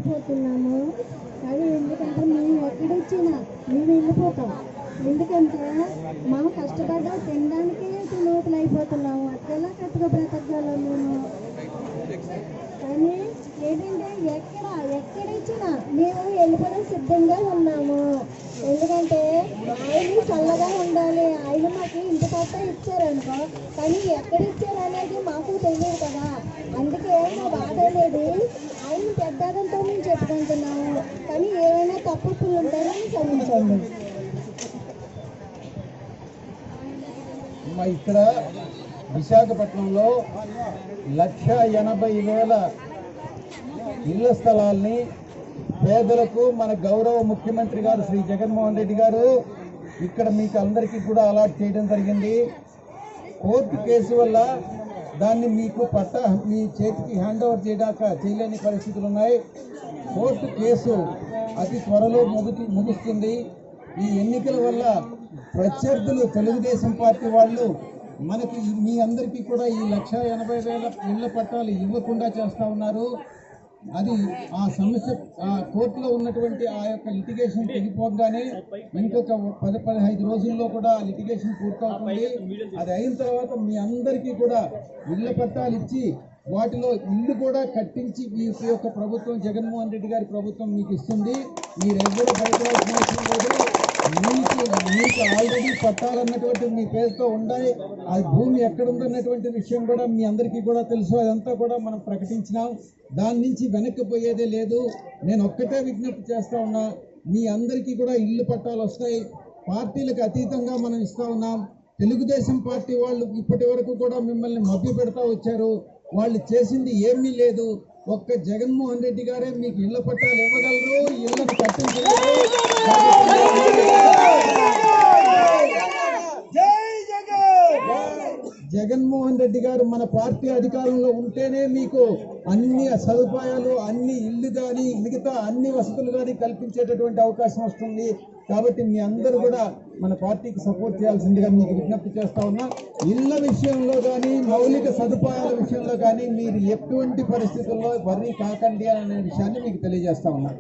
పోతున్నాము. కానీ ఎందుకంటే మేము ఎక్కడొచ్చినా మేము వెళ్ళిపోతాం. ఎందుకంటే మనం కష్టపడ్డా తినడానికే లోపల అయిపోతున్నాము. అట్లా కట్టుగా బ్రతకగలం మేము. కానీ ఏంటంటే ఎక్కడిచ్చినా మేము వెళ్ళిపోవడం సిద్ధంగా ఉన్నాము. ఎందుకంటే ఆయన చల్లగా ఉండాలి. ఆయన మాకు ఇంటి పట్ట ఇచ్చారనుకో, కానీ ఎక్కడ ఇచ్చారు అనేది మాకు తెలియదు కదా. అందుకే మా బాధ అనేది ఆయన పెద్దదంతో మేము చెప్పుకుంటున్నాము. కానీ ఏమైనా తప్పులు ఉంటాయని క్షమించండి. ఇక్కడ విశాఖపట్నంలో 1,80,000 ఇళ్ల స్థలాల్ని పేదలకు మన గౌరవ ముఖ్యమంత్రి గారు శ్రీ జగన్మోహన్ రెడ్డి గారు ఇక్కడ మీకు అందరికీ కూడా అలాట్ చేయడం జరిగింది. కోర్టు కేసు వల్ల దాన్ని మీకు మీ చేతికి హ్యాండ్ ఓవర్ చేయలేని పరిస్థితులు ఉన్నాయి. కోర్టు కేసు అతి త్వరలో ముగుస్తుంది. ఈ ఎన్నికల వల్ల ప్రత్యర్థులు తెలుగుదేశం పార్టీ వాళ్ళు మనకి మీ అందరికీ కూడా ఈ 1,80,000 ఇళ్ల పట్టాలు ఇవ్వకుండా చేస్తూ ఉన్నారు. అది ఆ సమస్య కోర్టులో ఉన్నటువంటి ఆ యొక్క లిటిగేషన్ తెగిపోగానే ఇంకొక 10-15 రోజుల్లో కూడా లిటిగేషన్ పూర్తవుతుంది. అది అయిన తర్వాత మీ అందరికీ కూడా ఇళ్ల పట్టాలు ఇచ్చి వాటిలో ఇల్లు కూడా కట్టించి మీ యొక్క ప్రభుత్వం జగన్మోహన్ రెడ్డి గారి ప్రభుత్వం మీకు ఇస్తుంది. మీరెవ్వరూ భయపడాల్సిన అవసరం లేదు. మీకు ఆల్రెడీ పట్టాలన్నటువంటి మీ పేరుతో ఉన్నాయి. అది భూమి ఎక్కడుందన్నటువంటి విషయం కూడా మీ అందరికీ కూడా తెలుసు. అదంతా కూడా మనం ప్రకటించినాం. దాని నుంచి వెనక్కి పోయేదే లేదు. నేను ఒక్కటే విజ్ఞప్తి చేస్తా ఉన్నా, మీ అందరికీ కూడా ఇల్లు పట్టాలు వస్తాయి. పార్టీలకు అతీతంగా మనం ఇస్తా ఉన్నాం. తెలుగుదేశం పార్టీ వాళ్ళు ఇప్పటి వరకు కూడా మిమ్మల్ని మభ్య పెడతా వచ్చారు. వాళ్ళు చేసింది ఏమీ లేదు. ఒక్క జగన్మోహన్ రెడ్డి గారే మీకు ఇళ్ల పట్టాలు ఇవ్వగలరు, ఇళ్లను కట్టించగలరు. జగన్మోహన్ రెడ్డి గారు మన పార్టీ అధికారంలో ఉంటేనే మీకు అన్ని సదుపాయాలు, అన్ని ఇల్లు కానీ మిగతా అన్ని వసతులు కానీ కల్పించేటటువంటి అవకాశం వస్తుంది. కాబట్టి మీ అందరూ కూడా మన పార్టీకి సపోర్ట్ చేయాల్సిందిగా మీకు విజ్ఞప్తి చేస్తా ఉన్నా. ఇళ్ల విషయంలో కానీ మౌలిక సదుపాయాల విషయంలో కానీ మీరు ఎటువంటి పరిస్థితుల్లో వర్రీ కాకండి అనే విషయాన్ని మీకు తెలియజేస్తా ఉన్నా.